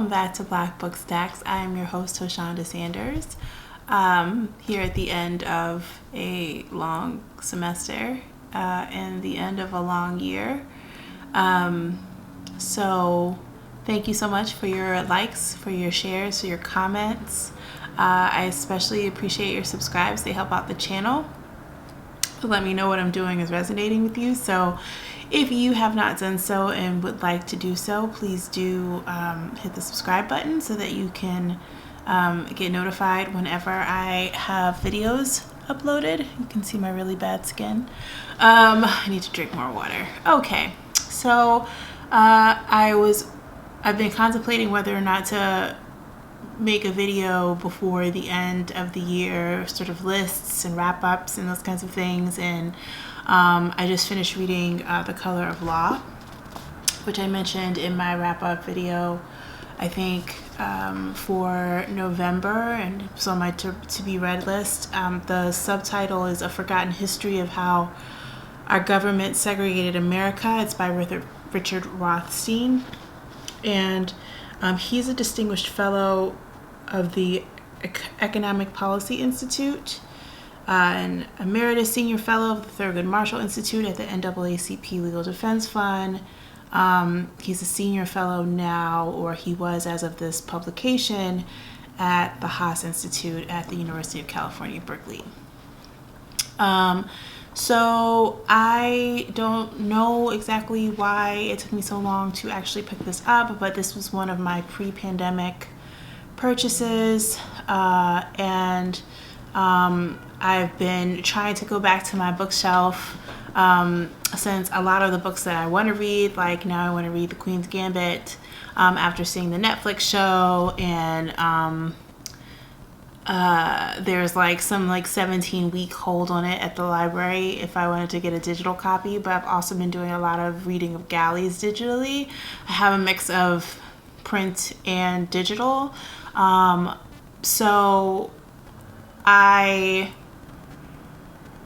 welcome back to Black Book Stacks. I am your host, Hoshonda Sanders, here at the end of a long semester and the end of a long year. So thank you so much for your likes, for your shares, for your comments. I especially appreciate your subscribes. They help out the channel. Let me know what I'm doing is resonating with you. So if you have not done so and would like to do so, please do hit the subscribe button so that you can get notified whenever I have videos uploaded. You can see my really bad skin. I need to drink more water. Okay, so I've been contemplating whether or not to make a video before the end of the year, sort of lists and wrap-ups and those kinds of things. And I just finished reading The Color of Law, which I mentioned in my wrap-up video, I think, for November, and it's on my to-be-read list. The subtitle is A Forgotten History of How Our Government Segregated America. It's by Richard Rothstein, and he's a distinguished fellow of the Economic Policy Institute, an emeritus senior fellow of the Thurgood Marshall Institute at the NAACP Legal Defense Fund. He's a senior fellow now, or he was as of this publication, at the Haas Institute at the University of California, Berkeley. So I don't know exactly why it took me so long to actually pick this up, but this was one of my pre-pandemic purchases, and I've been trying to go back to my bookshelf since a lot of the books that I want to read, like now I want to read The Queen's Gambit after seeing the Netflix show, and there's like some 17-week hold on it at the library if I wanted to get a digital copy. But I've also been doing a lot of reading of galleys digitally. I have a mix of print and digital. So I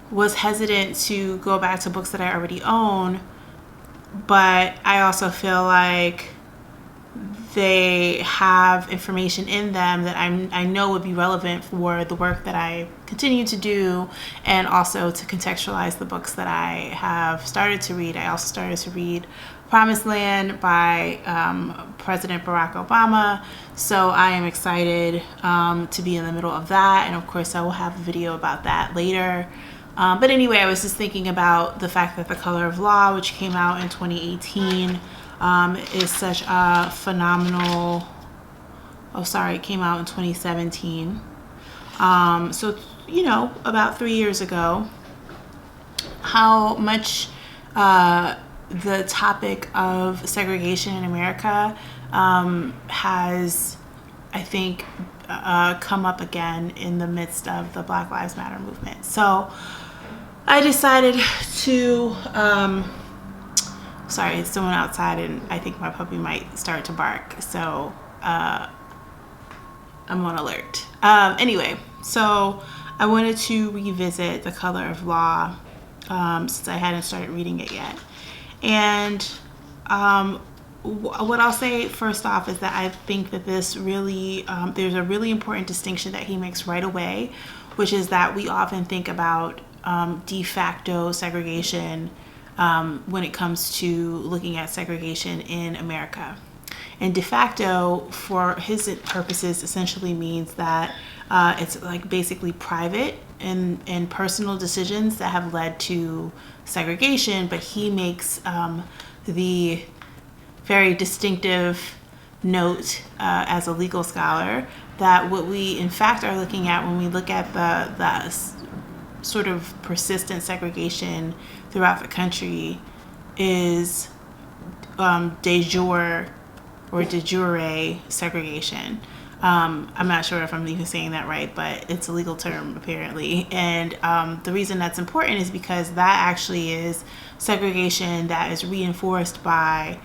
was hesitant to go back to books that I already own, but I also feel like they have information in them that I know would be relevant for the work that I continue to do, and also to contextualize the books that I have started to read. I also started to read Promised Land by President Barack Obama, so I am excited to be in the middle of that, and of course I will have a video about that later. But anyway, I was just thinking about the fact that The Color of Law, which came out in 2018, is such a phenomenal, it came out in 2017. So, about 3 years ago, how much the topic of segregation in America has, I think, come up again in the midst of the Black Lives Matter movement. So I decided to, sorry, it's someone outside and I think my puppy might start to bark. So I'm on alert. Anyway, so I wanted to revisit The Color of Law since I hadn't started reading it yet. And what I'll say first off is that I think that this really, there's a really important distinction that he makes right away, which is that we often think about de facto segregation when it comes to looking at segregation in America. And de facto, for his purposes, essentially means that it's basically private and personal decisions that have led to segregation, but he makes the very distinctive note as a legal scholar that what we in fact are looking at when we look at the sort of persistent segregation throughout the country is de jure or de jure segregation. I'm not sure if I'm even saying that right, but it's a legal term apparently. And the reason that's important is because that actually is segregation that is reinforced by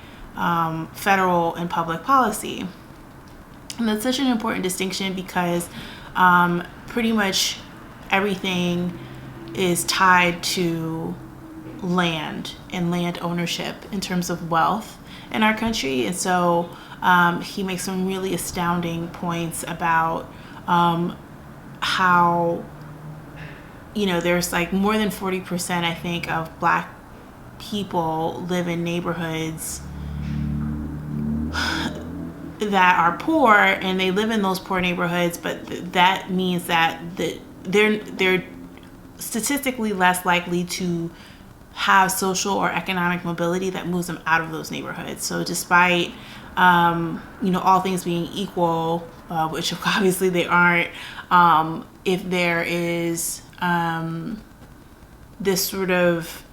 federal and public policy. And that's such an important distinction because pretty much everything is tied to land and land ownership in terms of wealth in our country. And so he makes some really astounding points about how, there's like more than 40%, I think, of Black people live in neighborhoods that are poor, and they live in those poor neighborhoods, but that means that they're statistically less likely to have social or economic mobility that moves them out of those neighborhoods. So despite all things being equal, which obviously they aren't, if there is this sort of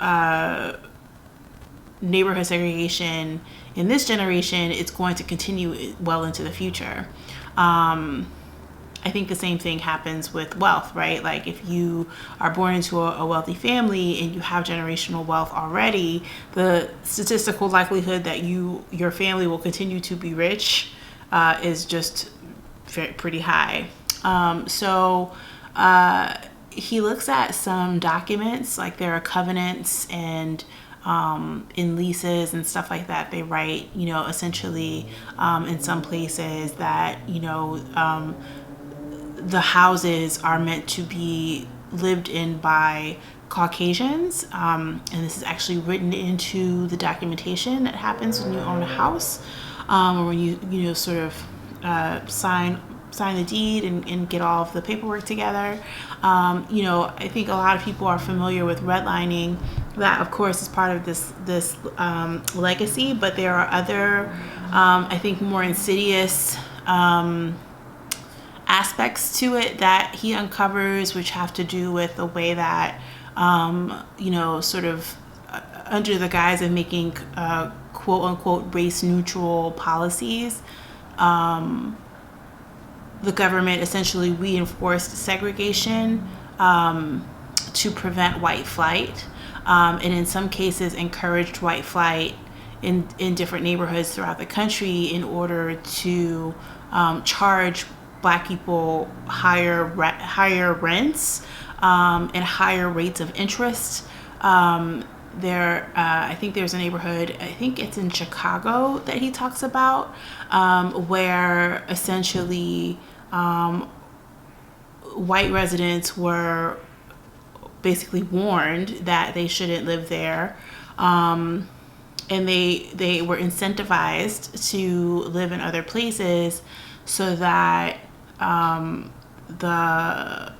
neighborhood segregation in this generation, it's going to continue well into the future. I think the same thing happens with wealth, right? Like if you are born into a wealthy family and you have generational wealth already, the statistical likelihood that your family will continue to be rich is just pretty high. So he looks at some documents, like there are covenants and in leases and stuff like that. They write, essentially in some places that, the houses are meant to be lived in by Caucasians, and this is actually written into the documentation that happens when you own a house, or when you sort of sign the deed and get all of the paperwork together. I think a lot of people are familiar with redlining. That, of course, is part of this legacy, but there are other, I think, more insidious aspects to it that he uncovers, which have to do with the way that, sort of under the guise of making quote unquote race neutral policies, the government essentially reinforced segregation to prevent white flight, and in some cases encouraged white flight in different neighborhoods throughout the country in order to charge Black people higher rents and higher rates of interest. I think there's a neighborhood, I think it's in Chicago, that he talks about, where essentially white residents were basically warned that they shouldn't live there, and they were incentivized to live in other places so that the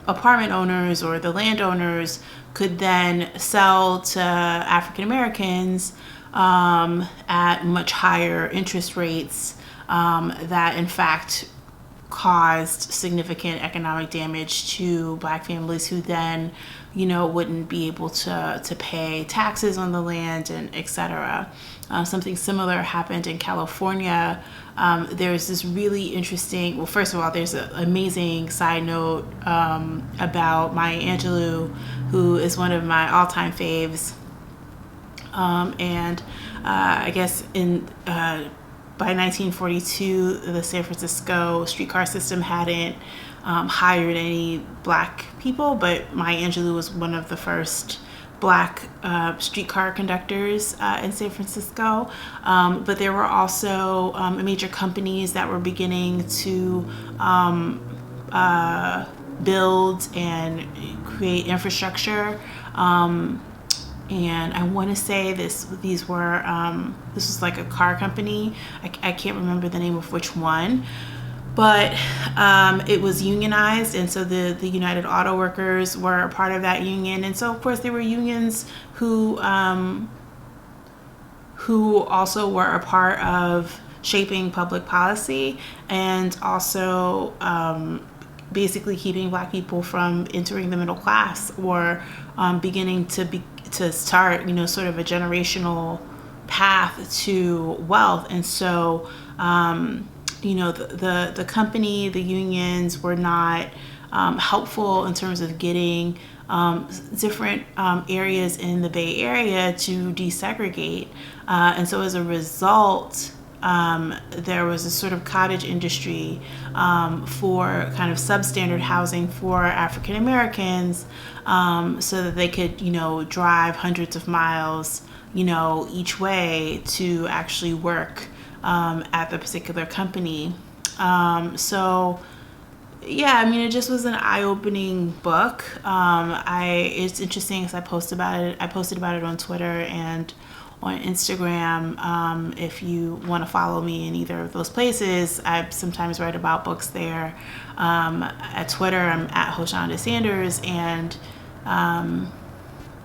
apartment owners or the landowners could then sell to African Americans at much higher interest rates that in fact caused significant economic damage to Black families who then wouldn't be able to pay taxes on the land and etc. Something similar happened in California. There's this really interesting, well, first of all, there's an amazing side note about Maya Angelou, who is one of my all-time faves. And I guess by 1942, the San Francisco streetcar system hadn't hired any Black people, but Maya Angelou was one of the first Black streetcar conductors in San Francisco. But there were also major companies that were beginning to build and create infrastructure. And I want to say this was like a car company. I can't remember the name of which one, but it was unionized, and so the United Auto Workers were a part of that union. And so of course there were unions who also were a part of shaping public policy and also basically keeping Black people from entering the middle class or beginning to start, sort of a generational path to wealth. And so, the company, the unions were not helpful in terms of getting different areas in the Bay Area to desegregate. And so as a result, there was a sort of cottage industry for kind of substandard housing for African Americans, so that they could, drive hundreds of miles, each way to actually work at the particular company. So yeah, I mean, it just was an eye-opening book. It's interesting because I posted about it on Twitter and on Instagram. If you want to follow me in either of those places, I sometimes write about books there. At Twitter, I'm at Hoshonda Sanders, and on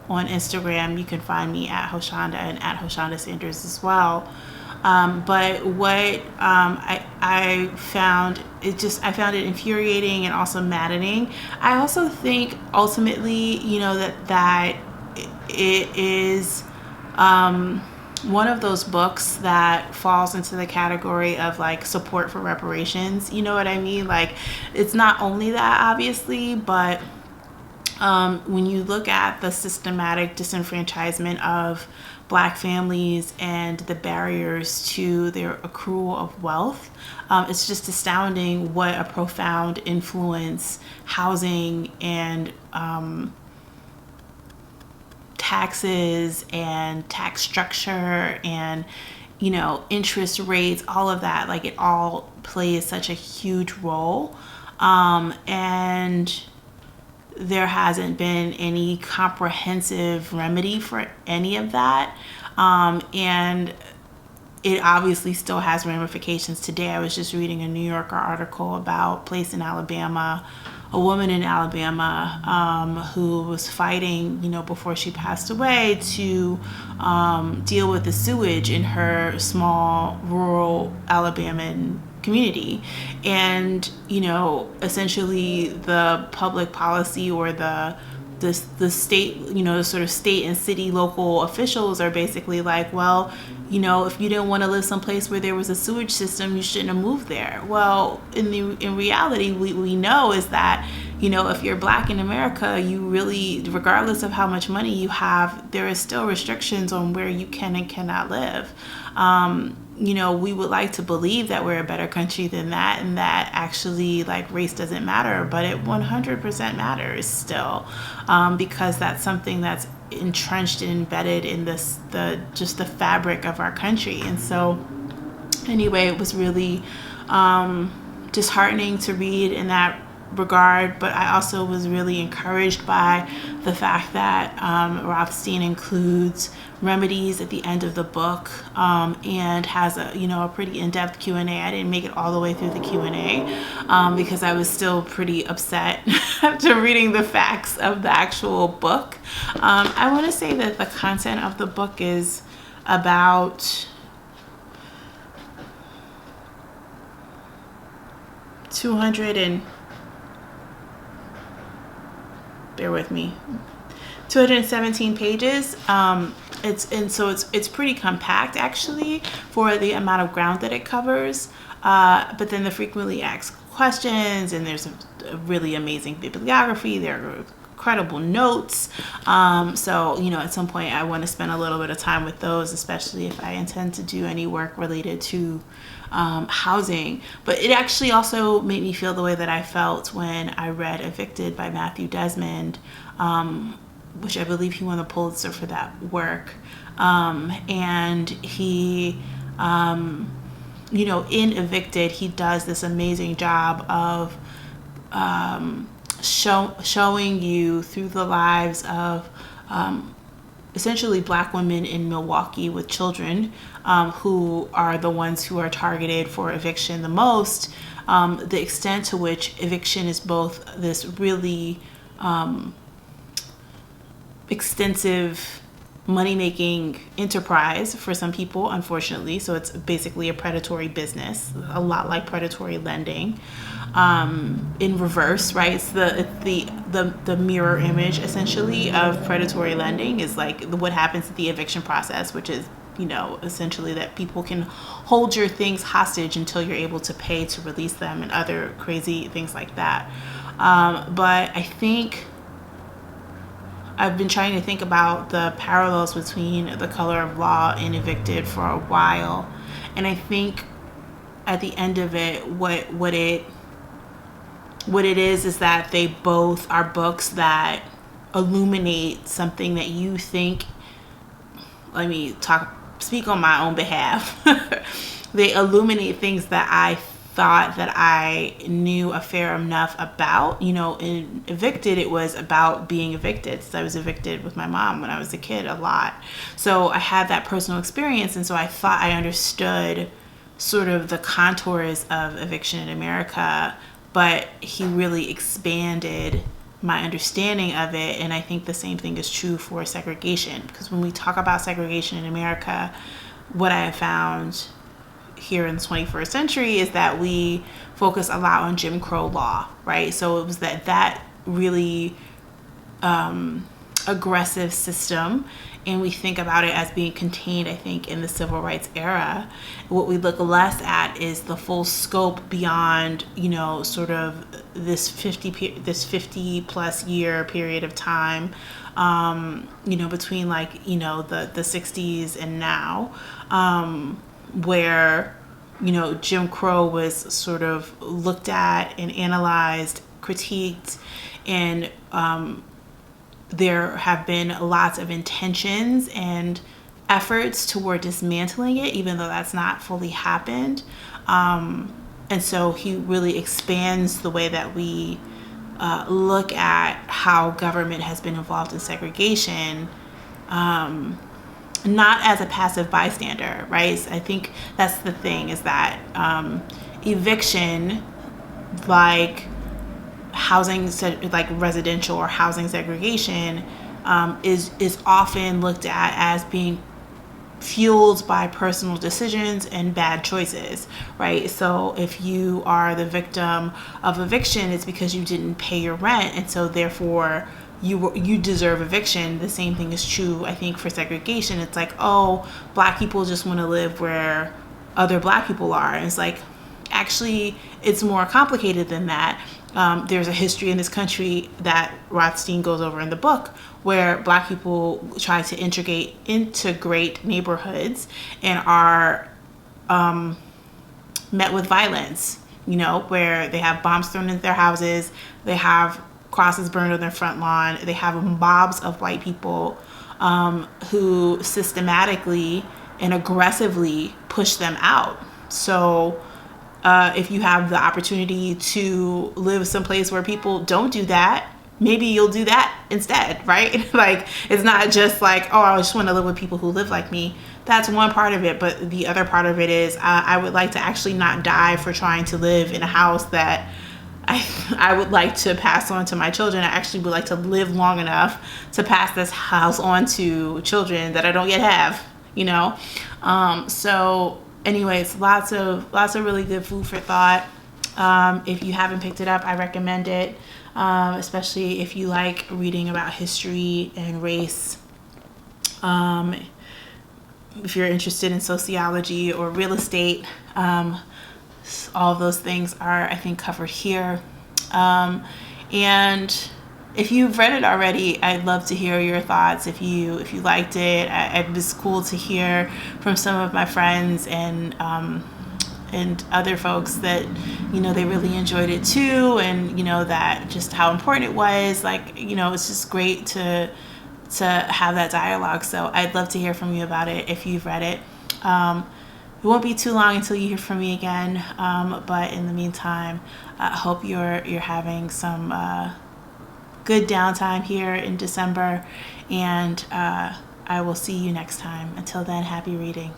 Instagram, you can find me at Hoshonda and at Hoshonda Sanders as well. But what I found it infuriating and also maddening. I also think ultimately, that it is one of those books that falls into the category of like support for reparations. You know what I mean? Like, it's not only that, obviously, but when you look at the systematic disenfranchisement of Black families and the barriers to their accrual of wealth, it's just astounding what a profound influence housing and taxes and tax structure and interest rates, all of that, like, it all plays such a huge role. And there hasn't been any comprehensive remedy for any of that. And it obviously still has ramifications today. I was just reading a New Yorker article about a place in Alabama, a woman in Alabama who was fighting, before she passed away, to deal with the sewage in her small rural Alabama community. And essentially the public policy or the state, the sort of state and city local officials are basically like, well, if you didn't want to live someplace where there was a sewage system, you shouldn't have moved there. Well, in reality, we know is that, if you're Black in America, you really, regardless of how much money you have, there is still restrictions on where you can and cannot live. We would like to believe that we're a better country than that, and that actually, like, race doesn't matter, but it 100% matters still, because that's something that's entrenched and embedded in the fabric of our country. And so anyway, it was really disheartening to read in that regard, but I also was really encouraged by the fact that Rothstein includes remedies at the end of the book, and has a pretty in-depth Q&A. I didn't make it all the way through the Q&A because I was still pretty upset after reading the facts of the actual book. I want to say that the content of the book is about 217 pages. It's pretty compact, actually, for the amount of ground that it covers. But then the frequently asked questions, and there's a really amazing bibliography. There are incredible notes. So at some point I want to spend a little bit of time with those, especially if I intend to do any work related to housing. But it actually also made me feel the way that I felt when I read Evicted by Matthew Desmond, which I believe he won the Pulitzer for that work. And he, in Evicted, he does this amazing job of showing you through the lives of essentially Black women in Milwaukee with children, who are the ones who are targeted for eviction the most, the extent to which eviction is both this really extensive money-making enterprise for some people, unfortunately. So it's basically a predatory business, a lot like predatory lending, in reverse, right? It's the mirror image, essentially, of predatory lending is like what happens at the eviction process, which is, essentially that people can hold your things hostage until you're able to pay to release them, and other crazy things like that. But I think I've been trying to think about the parallels between The Color of Law and Evicted for a while, and I think at the end of it, what it is that they both are books that illuminate something that you think. Let me speak on my own behalf. They illuminate things that I thought that I knew a fair enough about. In Evicted, it was about being evicted. So I was evicted with my mom when I was a kid a lot. So I had that personal experience, and so I thought I understood sort of the contours of eviction in America, but he really expanded my understanding of it. And I think the same thing is true for segregation, because when we talk about segregation in America, what I have found here in the 21st century is that we focus a lot on Jim Crow law, right? So it was that really aggressive system, and we think about it as being contained, I think, in the civil rights era. What we look less at is the full scope beyond, sort of this 50 plus year period of time, between the 60s and now, where, Jim Crow was sort of looked at and analyzed, critiqued, and there have been lots of intentions and efforts toward dismantling it, even though that's not fully happened. And so he really expands the way that we look at how government has been involved in segregation, not as a passive bystander, right? I think that's the thing, is that eviction, like residential or housing segregation, is often looked at as being fueled by personal decisions and bad choices, right? So if you are the victim of eviction, it's because you didn't pay your rent, and so therefore you deserve eviction. The same thing is true, I think, for segregation. It's like, oh, Black people just want to live where other Black people are. And it's like, actually, it's more complicated than that. There's a history in this country that Rothstein goes over in the book, where Black people try to integrate neighborhoods and are met with violence, where they have bombs thrown into their houses, they have crosses burned on their front lawn, they have mobs of white people who systematically and aggressively push them out. So if you have the opportunity to live someplace where people don't do that, maybe you'll do that instead, right? Like, it's not just like, oh, I just want to live with people who live like me. That's one part of it. But the other part of it is I would like to actually not die for trying to live in a house that I would like to pass on to my children. I actually would like to live long enough to pass this house on to children that I don't yet have, So anyways, lots of really good food for thought. If you haven't picked it up, I recommend it, especially if you like reading about history and race. If you're interested in sociology or real estate, all of those things are, I think, covered here. And if you've read it already, I'd love to hear your thoughts. If you liked it, it was cool to hear from some of my friends and other folks that, they really enjoyed it too. And, that just how important it was. Like, it's just great to have that dialogue. So I'd love to hear from you about it if you've read it. It won't be too long until you hear from me again. But in the meantime, I hope you're having some good downtime here in December. And I will see you next time. Until then, happy reading.